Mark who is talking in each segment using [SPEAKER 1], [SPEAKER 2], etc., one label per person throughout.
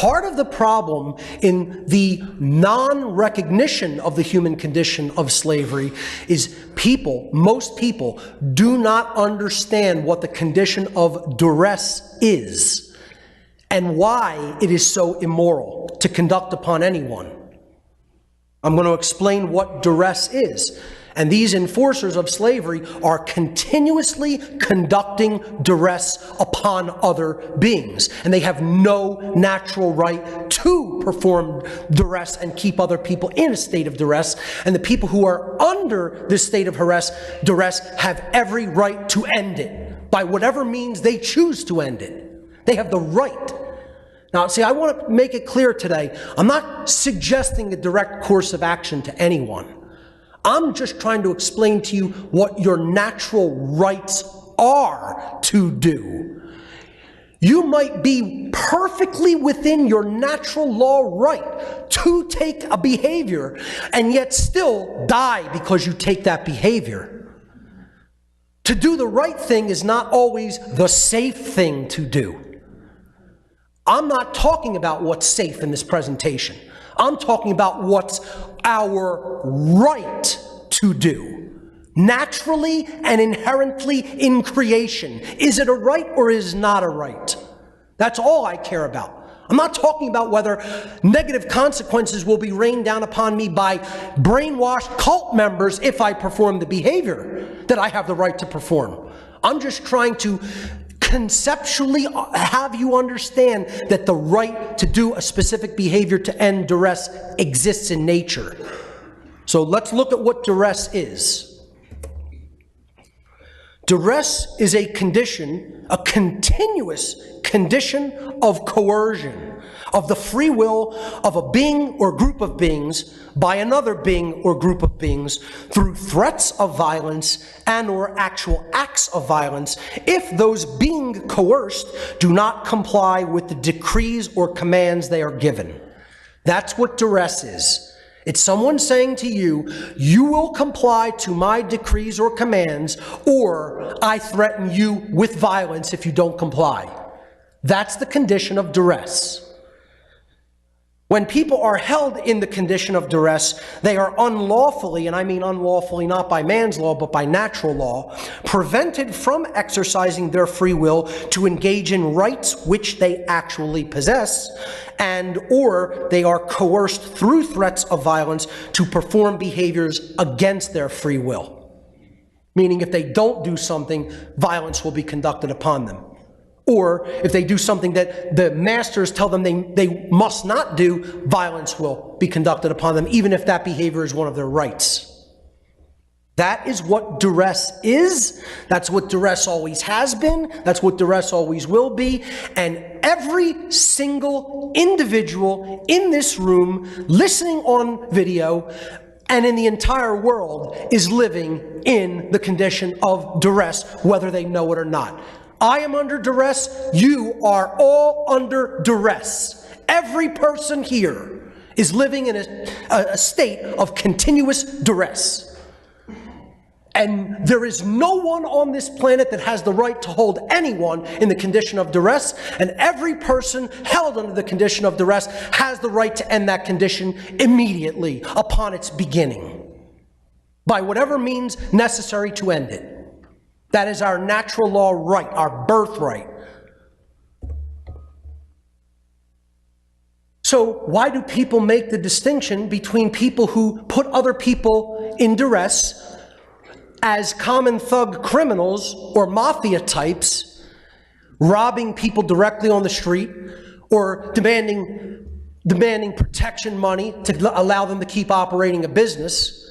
[SPEAKER 1] part of the problem in the non-recognition of the human condition of slavery is most people, do not understand what the condition of duress is and why it is so immoral to conduct upon anyone. I'm going to explain what duress is. And these enforcers of slavery are continuously conducting duress upon other beings. And they have no natural right to perform duress and keep other people in a state of duress. And the people who are under this state of duress have every right to end it by whatever means they choose to end it. They have the right. Now, see, I want to make it clear today, I'm not suggesting a direct course of action to anyone. I'm just trying to explain to you what your natural rights are to do. You might be perfectly within your natural law right to take a behavior and yet still die because you take that behavior. To do the right thing is not always the safe thing to do. I'm not talking about what's safe in this presentation. I'm talking about what's our right to do, naturally and inherently in creation. Is it a right or is it not a right? That's all I care about. I'm not talking about whether negative consequences will be rained down upon me by brainwashed cult members if I perform the behavior that I have the right to perform. I'm just trying to conceptually have you understand that the right to do a specific behavior to end duress exists in nature. So let's look at what duress is. Duress is a condition, a continuous condition of coercion, of the free will of a being or group of beings by another being or group of beings through threats of violence and or actual acts of violence if those being coerced do not comply with the decrees or commands they are given. That's what duress is. It's someone saying to you, you will comply to my decrees or commands, or I threaten you with violence if you don't comply. That's the condition of duress. When people are held in the condition of duress, they are unlawfully, and I mean unlawfully not by man's law, but by natural law, prevented from exercising their free will to engage in rights which they actually possess, and or they are coerced through threats of violence to perform behaviors against their free will. Meaning if they don't do something, violence will be conducted upon them. Or if they do something that the masters tell them they must not do, violence will be conducted upon them, even if that behavior is one of their rights. That is what duress is. That's what duress always has been. That's what duress always will be. And every single individual in this room, listening on video, and in the entire world is living in the condition of duress, whether they know it or not. I am under duress. You are all under duress. Every person here is living in a state of continuous duress. And there is no one on this planet that has the right to hold anyone in the condition of duress. And every person held under the condition of duress has the right to end that condition immediately upon its beginning, by whatever means necessary to end it. That is our natural law right, our birthright. So why do people make the distinction between people who put other people in duress as common thug criminals or mafia types, robbing people directly on the street, or demanding protection money to allow them to keep operating a business?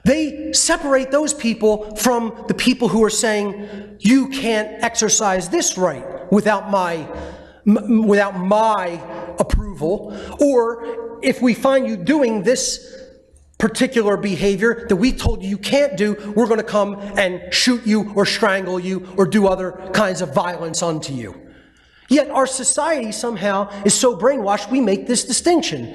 [SPEAKER 1] They separate those people from the people who are saying, you can't exercise this right without my approval, or if we find you doing this particular behavior that we told you can't do, we're going to come and shoot you or strangle you or do other kinds of violence unto you. Yet our society somehow is so brainwashed we make this distinction.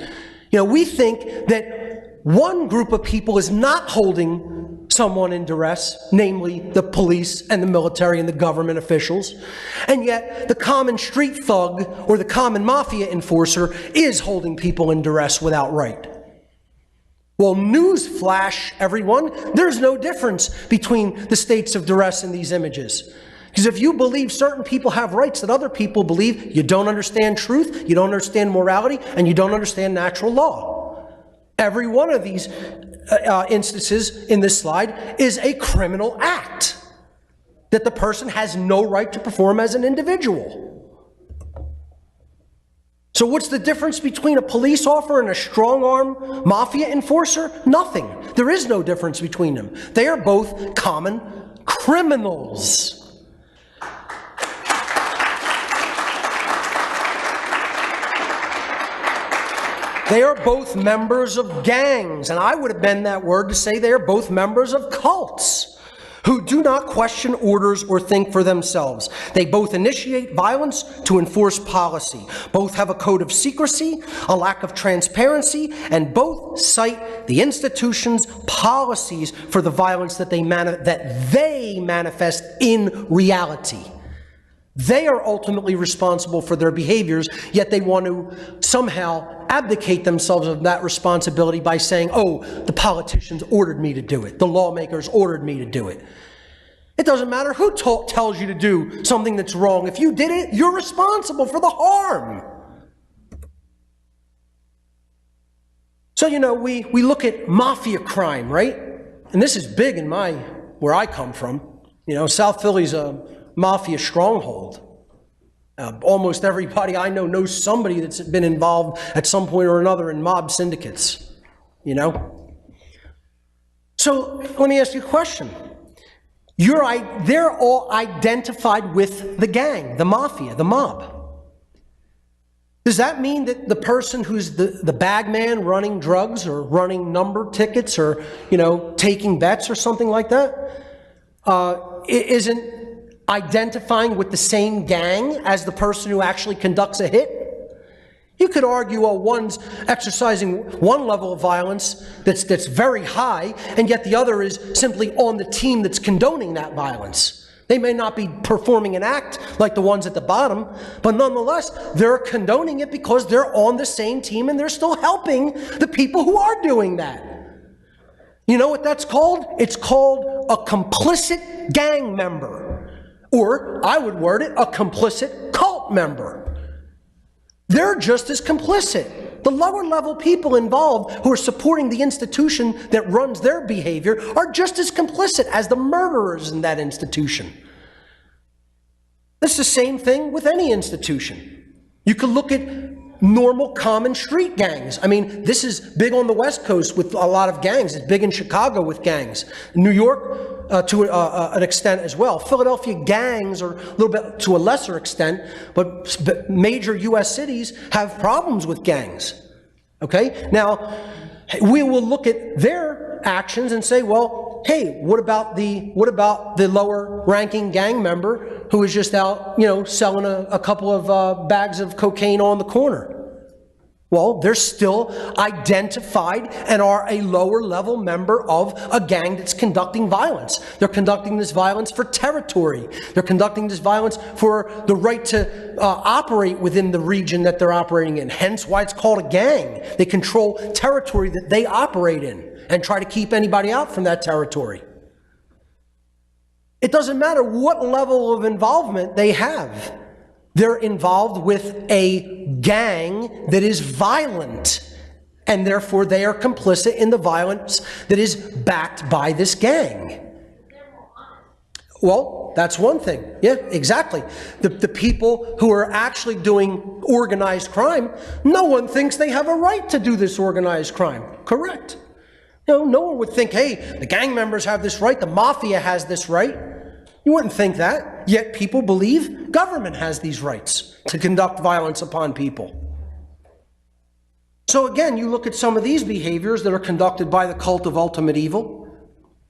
[SPEAKER 1] You know, we think that one group of people is not holding someone in duress, namely the police and the military and the government officials. And yet the common street thug or the common mafia enforcer is holding people in duress without right. Well, news flash, everyone, there's no difference between the states of duress in these images. Because if you believe certain people have rights that other people believe, you don't understand truth, you don't understand morality, and you don't understand natural law. Every one of these instances in this slide is a criminal act that the person has no right to perform as an individual. So what's the difference between a police officer and a strong-arm mafia enforcer? Nothing. There is no difference between them. They are both common criminals. They are both members of gangs, and I would have been that word to say they are both members of cults who do not question orders or think for themselves. They both initiate violence to enforce policy. Both have a code of secrecy, a lack of transparency, and both cite the institution's policies for the violence that they manifest in reality. They are ultimately responsible for their behaviors, yet they want to somehow abdicate themselves of that responsibility by saying, oh, the politicians ordered me to do it. The lawmakers ordered me to do it. It doesn't matter who tells you to do something that's wrong. If you did it, you're responsible for the harm. So, you know, we look at mafia crime, right? And this is big in where I come from. You know, South Philly's a mafia stronghold. Almost everybody I know knows somebody that's been involved at some point or another in mob syndicates, you know? So let me ask you a question. They're all identified with the gang, the mafia, the mob. Does that mean that the person who's the bag man running drugs or running number tickets or, you know, taking bets or something like that isn't identifying with the same gang as the person who actually conducts a hit? You could argue, well, one's exercising one level of violence that's very high, and yet the other is simply on the team that's condoning that violence. They may not be performing an act like the ones at the bottom, but nonetheless, they're condoning it because they're on the same team and they're still helping the people who are doing that. You know what that's called? It's called a complicit gang member. Or, I would word it, a complicit cult member. They're just as complicit. The lower level people involved who are supporting the institution that runs their behavior are just as complicit as the murderers in that institution. It's the same thing with any institution. You could look at normal common street gangs. I mean, this is big on the West Coast with a lot of gangs. It's big in Chicago with gangs. New York, to an extent as well. Philadelphia gangs are a little bit to a lesser extent, but major U.S. cities have problems with gangs. Okay? Now, we will look at their actions and say, well, hey, what about the lower ranking gang member who is just out, you know, selling a couple of bags of cocaine on the corner? Well, they're still identified and are a lower level member of a gang that's conducting violence. They're conducting this violence for territory. They're conducting this violence for the right to operate within the region that they're operating in. Hence why it's called a gang. They control territory that they operate in and try to keep anybody out from that territory. It doesn't matter what level of involvement they have. They're involved with a gang that is violent, and therefore they are complicit in the violence that is backed by this gang. Well, that's one thing. Yeah, exactly. The people who are actually doing organized crime, no one thinks they have a right to do this organized crime. Correct. You know, no one would think, hey, the gang members have this right, the mafia has this right. You wouldn't think that, yet people believe government has these rights to conduct violence upon people. So again, you look at some of these behaviors that are conducted by the cult of ultimate evil,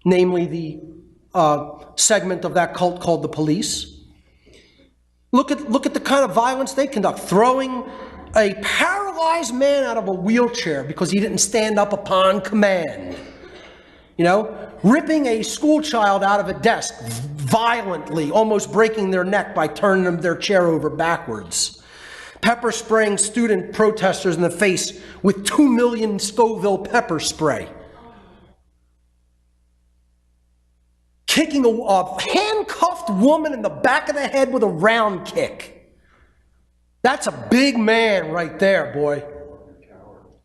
[SPEAKER 1] namely the segment of that cult called the police. Look at the kind of violence they conduct, throwing a paralyzed man out of a wheelchair because he didn't stand up upon command. You know, ripping a school child out of a desk violently, almost breaking their neck by turning their chair over backwards. Pepper spraying student protesters in the face with 2 million Scoville pepper spray. Kicking a handcuffed woman in the back of the head with a round kick. That's a big man right there, boy.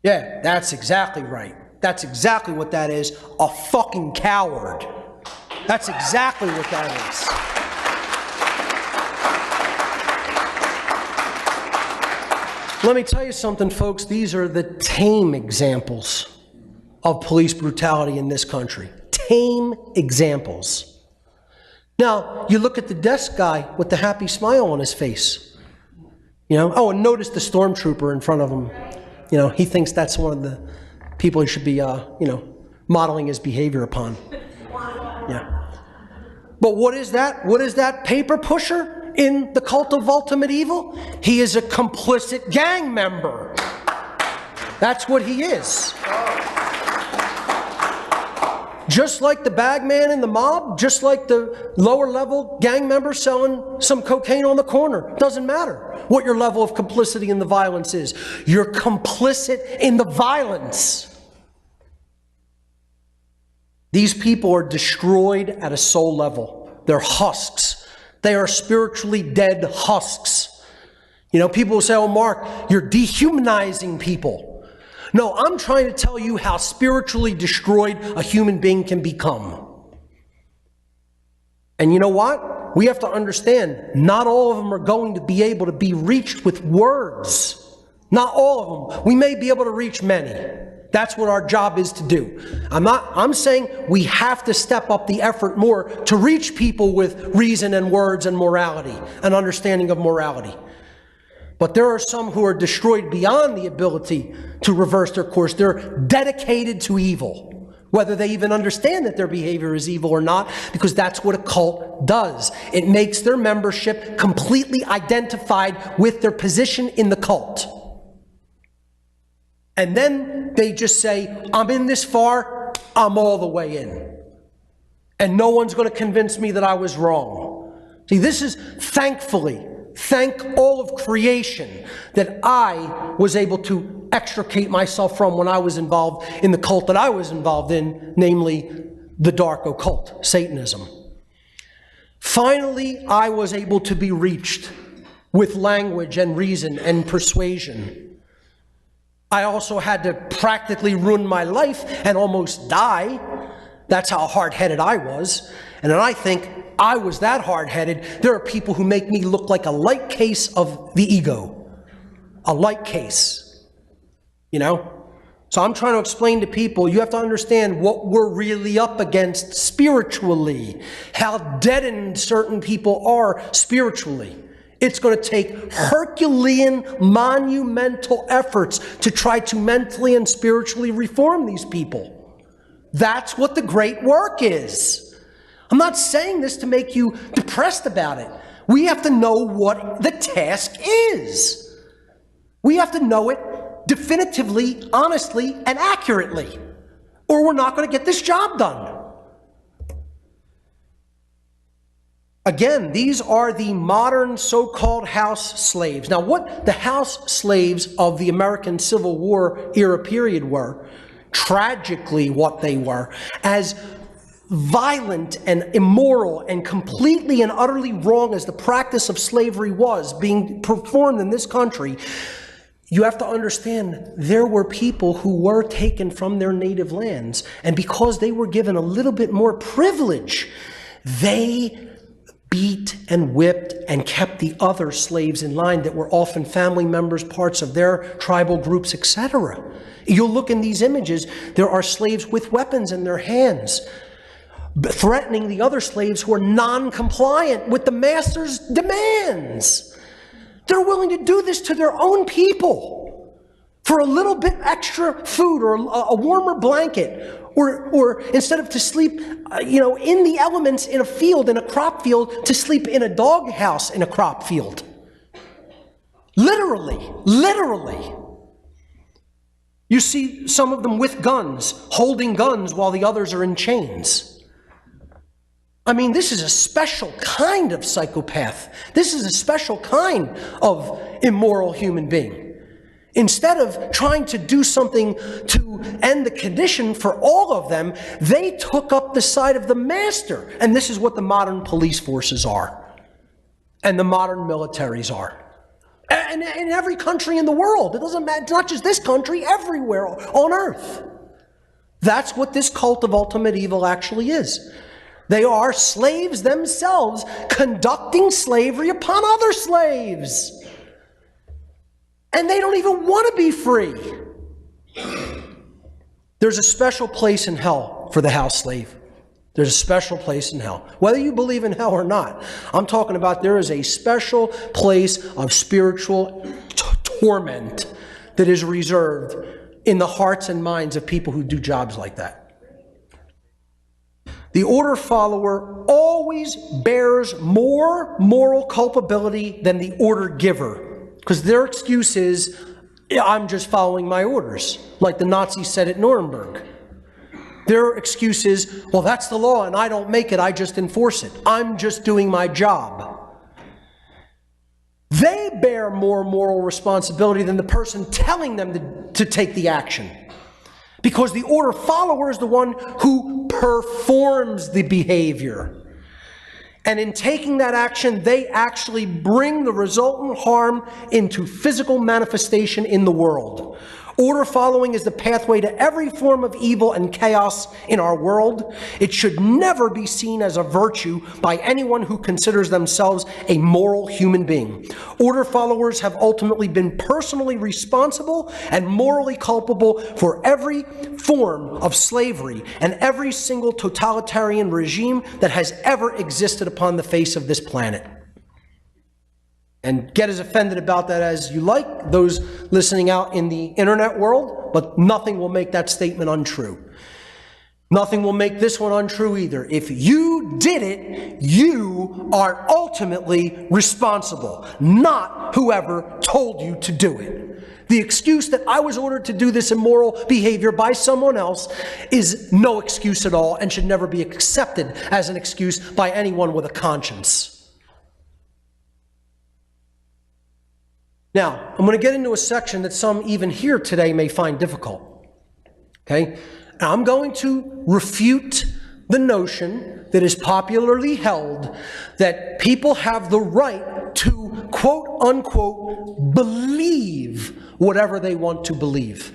[SPEAKER 1] Yeah, that's exactly right. That's exactly what that is. A fucking coward. That's exactly what that is. Let me tell you something, folks. These are the tame examples of police brutality in this country. Tame examples. Now, you look at the desk guy with the happy smile on his face. You know, oh, and notice the stormtrooper in front of him. You know, he thinks that's one of the people he should be, modeling his behavior upon. Yeah. But what is that? What is that paper pusher in the cult of ultimate evil? He is a complicit gang member. That's what he is. Just like the bag man in the mob, just like the lower level gang member selling some cocaine on the corner. Doesn't matter what your level of complicity in the violence is. You're complicit in the violence. These people are destroyed at a soul level. They're husks. They are spiritually dead husks. You know, people will say, oh, Mark, you're dehumanizing people. No, I'm trying to tell you how spiritually destroyed a human being can become. And you know what? We have to understand, not all of them are going to be able to be reached with words. Not all of them. We may be able to reach many. That's what our job is to do. I'm saying we have to step up the effort more to reach people with reason and words and morality, an understanding of morality. But there are some who are destroyed beyond the ability to reverse their course. They're dedicated to evil, whether they even understand that their behavior is evil or not, because that's what a cult does. It makes their membership completely identified with their position in the cult. And then they just say, I'm in this far, I'm all the way in. And no one's going to convince me that I was wrong. See, this is thankfully, thank all of creation that I was able to extricate myself from when I was involved in the cult that I was involved in, namely the dark occult, Satanism. Finally, I was able to be reached with language and reason and persuasion. I also had to practically ruin my life and almost die. That's how hard-headed I was. And then I think I was that hard-headed. There are people who make me look like a light case of the ego. A light case. You know? So I'm trying to explain to people, you have to understand what we're really up against spiritually. How deadened certain people are spiritually. It's going to take Herculean, monumental efforts to try to mentally and spiritually reform these people. That's what the great work is. I'm not saying this to make you depressed about it. We have to know what the task is. We have to know it definitively, honestly, and accurately, or we're not going to get this job done. Again, these are the modern so-called house slaves. Now, what the house slaves of the American Civil War era period were, tragically what they were, as violent and immoral and completely and utterly wrong as the practice of slavery was being performed in this country, you have to understand there were people who were taken from their native lands, and because they were given a little bit more privilege, they beat and whipped and kept the other slaves in line that were often family members, parts of their tribal groups, etc. You'll look in these images, there are slaves with weapons in their hands, threatening the other slaves who are non-compliant with the master's demands. They're willing to do this to their own people for a little bit extra food or a warmer blanket. Or instead of to sleep, in the elements in a field, in a crop field, to sleep in a dog house in a crop field. Literally. You see some of them with guns, holding guns while the others are in chains. I mean, this is a special kind of psychopath. This is a special kind of immoral human being. Instead of trying to do something to end the condition for all of them, they took up the side of the master. And this is what the modern police forces are, and the modern militaries are. And in every country in the world. It doesn't matter, it's not just this country, everywhere on earth. That's what this cult of ultimate evil actually is. They are slaves themselves conducting slavery upon other slaves. And they don't even want to be free. There's a special place in hell for the house slave. There's a special place in hell. Whether you believe in hell or not, I'm talking about there is a special place of spiritual torment that is reserved in the hearts and minds of people who do jobs like that. The order follower always bears more moral culpability than the order giver. Because their excuse is, I'm just following my orders, like the Nazis said at Nuremberg. Their excuse is, well, that's the law and I don't make it, I just enforce it. I'm just doing my job. They bear more moral responsibility than the person telling them to take the action. Because the order follower is the one who performs the behavior. And in taking that action, they actually bring the resultant harm into physical manifestation in the world. Order following is the pathway to every form of evil and chaos in our world. It should never be seen as a virtue by anyone who considers themselves a moral human being. Order followers have ultimately been personally responsible and morally culpable for every form of slavery and every single totalitarian regime that has ever existed upon the face of this planet. And get as offended about that as you like, those listening out in the internet world, but nothing will make that statement untrue. Nothing will make this one untrue either. If you did it, you are ultimately responsible, not whoever told you to do it. The excuse that I was ordered to do this immoral behavior by someone else is no excuse at all and should never be accepted as an excuse by anyone with a conscience. Now, I'm going to get into a section that some even here today may find difficult. Okay? Now, I'm going to refute the notion that is popularly held that people have the right to, quote unquote, believe whatever they want to believe.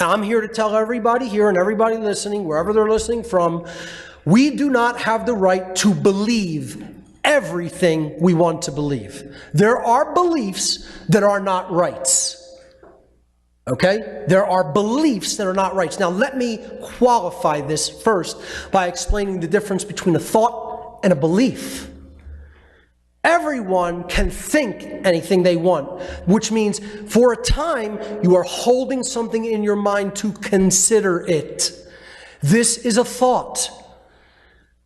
[SPEAKER 1] And I'm here to tell everybody here and everybody listening, wherever they're listening from, we do not have the right to believe everything we want to believe. There are beliefs that are not rights. Okay? There are beliefs that are not rights. Now, let me qualify this first by explaining the difference between a thought and a belief. Everyone can think anything they want, which means for a time you are holding something in your mind to consider it. This is a thought.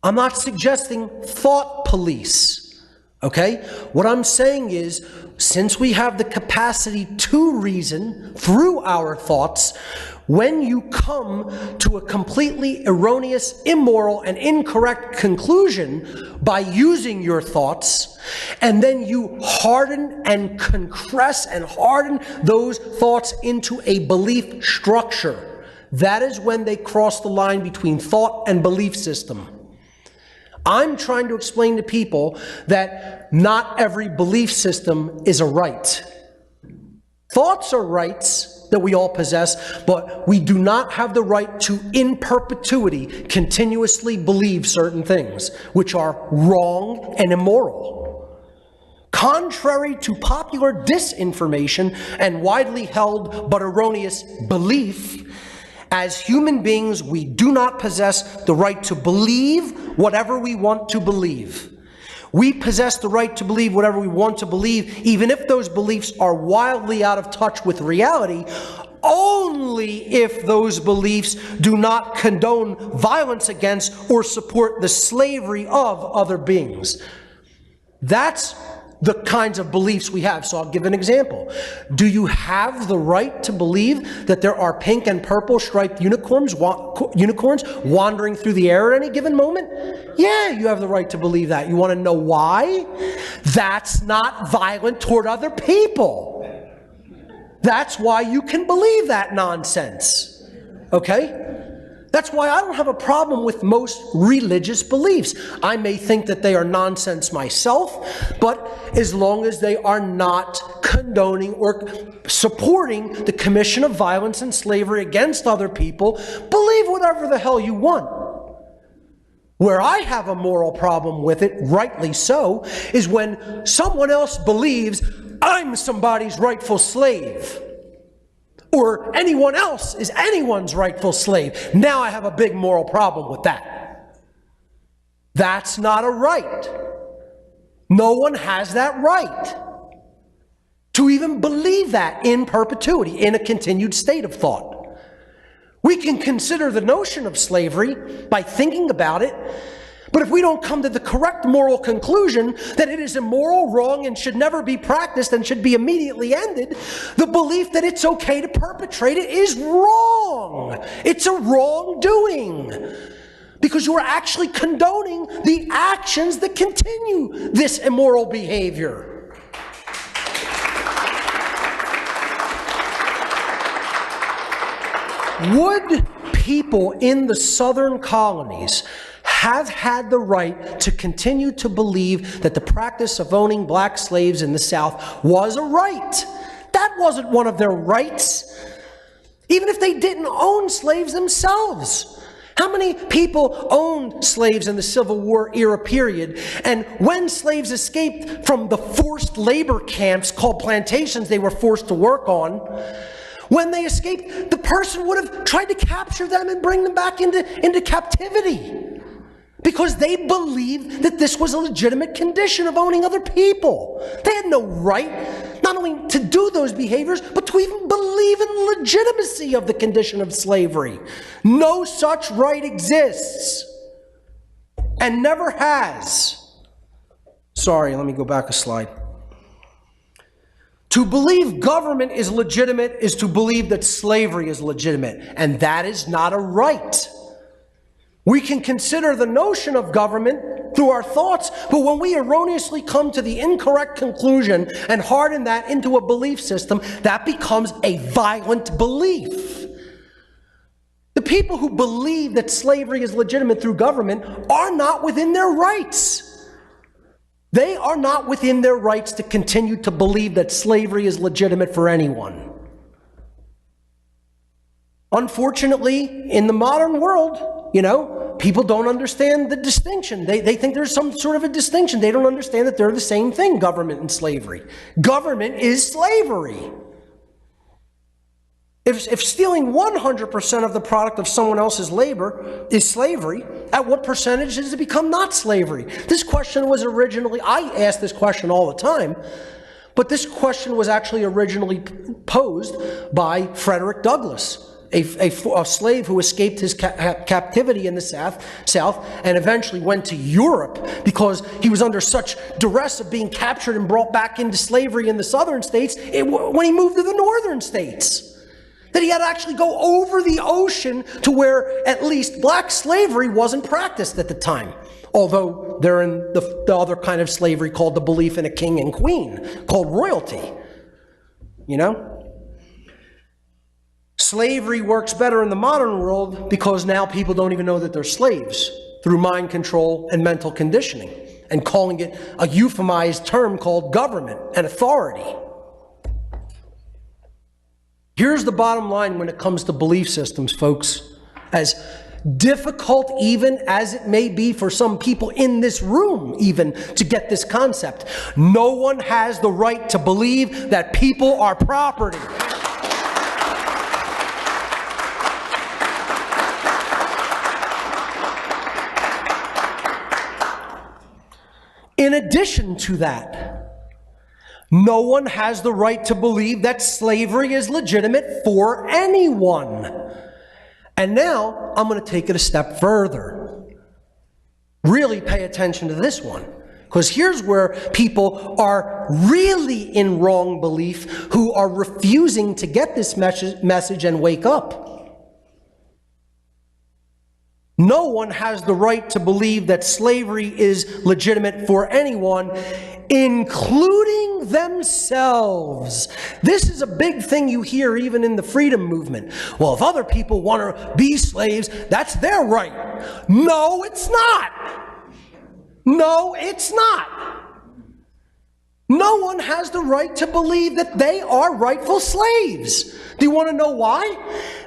[SPEAKER 1] I'm not suggesting thought police, okay? What I'm saying is, since we have the capacity to reason through our thoughts, when you come to a completely erroneous, immoral, and incorrect conclusion by using your thoughts, and then you harden and compress and harden those thoughts into a belief structure, that is when they cross the line between thought and belief system. I'm trying to explain to people that not every belief system is a right. Thoughts are rights that we all possess, but we do not have the right to, in perpetuity, continuously believe certain things, which are wrong and immoral. Contrary to popular disinformation and widely held but erroneous belief, as human beings, we do not possess the right to believe whatever we want to believe. We possess the right to believe whatever we want to believe, even if those beliefs are wildly out of touch with reality, only if those beliefs do not condone violence against or support the slavery of other beings. That's the kinds of beliefs we have. So I'll give an example. Do you have the right to believe that there are pink and purple striped unicorns wandering through the air at any given moment? Yeah, you have the right to believe that. You want to know why? That's not violent toward other people. That's why you can believe that nonsense. Okay? That's why I don't have a problem with most religious beliefs. I may think that they are nonsense myself, but as long as they are not condoning or supporting the commission of violence and slavery against other people, believe whatever the hell you want. Where I have a moral problem with it, rightly so, is when someone else believes I'm somebody's rightful slave, or anyone else is anyone's rightful slave. Now I have a big moral problem with that. That's not a right. No one has that right to even believe that in perpetuity, in a continued state of thought. We can consider the notion of slavery by thinking about it, but if we don't come to the correct moral conclusion that it is immoral, wrong, and should never be practiced and should be immediately ended, the belief that it's okay to perpetrate it is wrong. It's a wrongdoing, because you are actually condoning the actions that continue this immoral behavior. Would people in the southern colonies have had the right to continue to believe that the practice of owning black slaves in the South was a right? That wasn't one of their rights, even if they didn't own slaves themselves. How many people owned slaves in the Civil War era period? And when slaves escaped from the forced labor camps called plantations they were forced to work on, when they escaped, the person would have tried to capture them and bring them back into captivity, because they believed that this was a legitimate condition of owning other people. They had no right not only to do those behaviors, but to even believe in the legitimacy of the condition of slavery. No such right exists, and never has. Sorry, let me go back a slide. To believe government is legitimate is to believe that slavery is legitimate, and that is not a right. We can consider the notion of government through our thoughts, but when we erroneously come to the incorrect conclusion and harden that into a belief system, that becomes a violent belief. The people who believe that slavery is legitimate through government are not within their rights. They are not within their rights to continue to believe that slavery is legitimate for anyone. Unfortunately, in the modern world, people don't understand the distinction. They think there's some sort of a distinction. They don't understand that they're the same thing, government and slavery. Government is slavery. If stealing 100% of the product of someone else's labor is slavery, at what percentage does it become not slavery? This question was originally, I ask this question all the time, but this question was actually originally posed by Frederick Douglass, a slave who escaped his captivity in the South and eventually went to Europe because he was under such duress of being captured and brought back into slavery in the southern states when he moved to the northern states, that he had to actually go over the ocean to where at least black slavery wasn't practiced at the time. Although they're in the other kind of slavery called the belief in a king and queen, called royalty. Slavery works better in the modern world because now people don't even know that they're slaves through mind control and mental conditioning, and calling it a euphemized term called government and authority. Here's the bottom line when it comes to belief systems, folks. As difficult even as it may be for some people in this room even to get this concept, no one has the right to believe that people are property. In addition to that, no one has the right to believe that slavery is legitimate for anyone. And now, I'm going to take it a step further. Really pay attention to this one. Because here's where people are really in wrong belief, who are refusing to get this message and wake up. No one has the right to believe that slavery is legitimate for anyone, including themselves. This is a big thing you hear even in the freedom movement. Well, if other people want to be slaves, that's their right. No, it's not. No, it's not. No one has the right to believe that they are rightful slaves. Do you want to know why?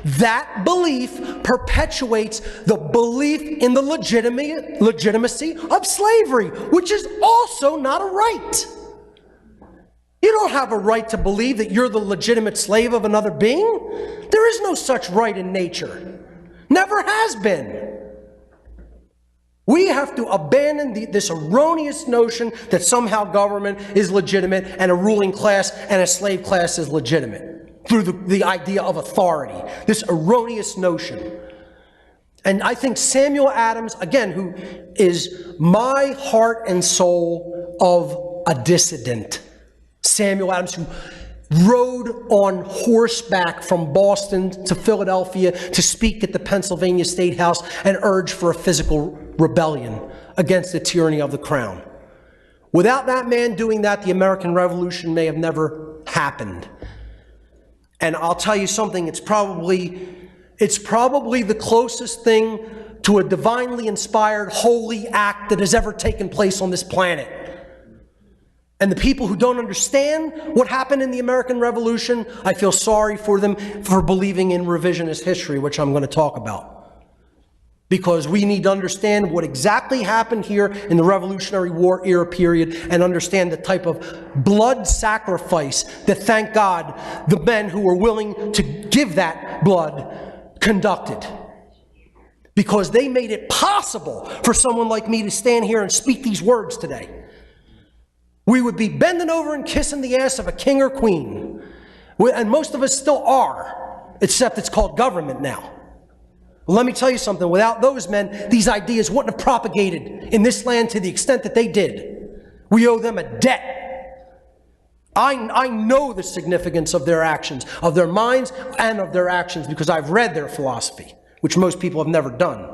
[SPEAKER 1] That belief perpetuates the belief in the legitimacy of slavery, which is also not a right. You don't have a right to believe that you're the legitimate slave of another being. There is no such right in nature. Never has been. We have to abandon this erroneous notion that somehow government is legitimate and a ruling class and a slave class is legitimate through the idea of authority. This erroneous notion. And I think Samuel Adams, again, who is my heart and soul of a dissident. Samuel Adams, who rode on horseback from Boston to Philadelphia to speak at the Pennsylvania State House and urge for a physical rebellion against the tyranny of the crown. Without that man doing that, the American Revolution may have never happened. And I'll tell you something, it's probably the closest thing to a divinely inspired holy act that has ever taken place on this planet. And the people who don't understand what happened in the American Revolution, I feel sorry for them for believing in revisionist history, which I'm going to talk about. Because we need to understand what exactly happened here in the Revolutionary War era period and understand the type of blood sacrifice that, thank God, the men who were willing to give that blood conducted. Because they made it possible for someone like me to stand here and speak these words today. We would be bending over and kissing the ass of a king or queen. And most of us still are, except it's called government now. Well, let me tell you something. Without those men, these ideas wouldn't have propagated in this land to the extent that they did. We owe them a debt. I know the significance of their actions, of their minds and of their actions, because I've read their philosophy, which most people have never done.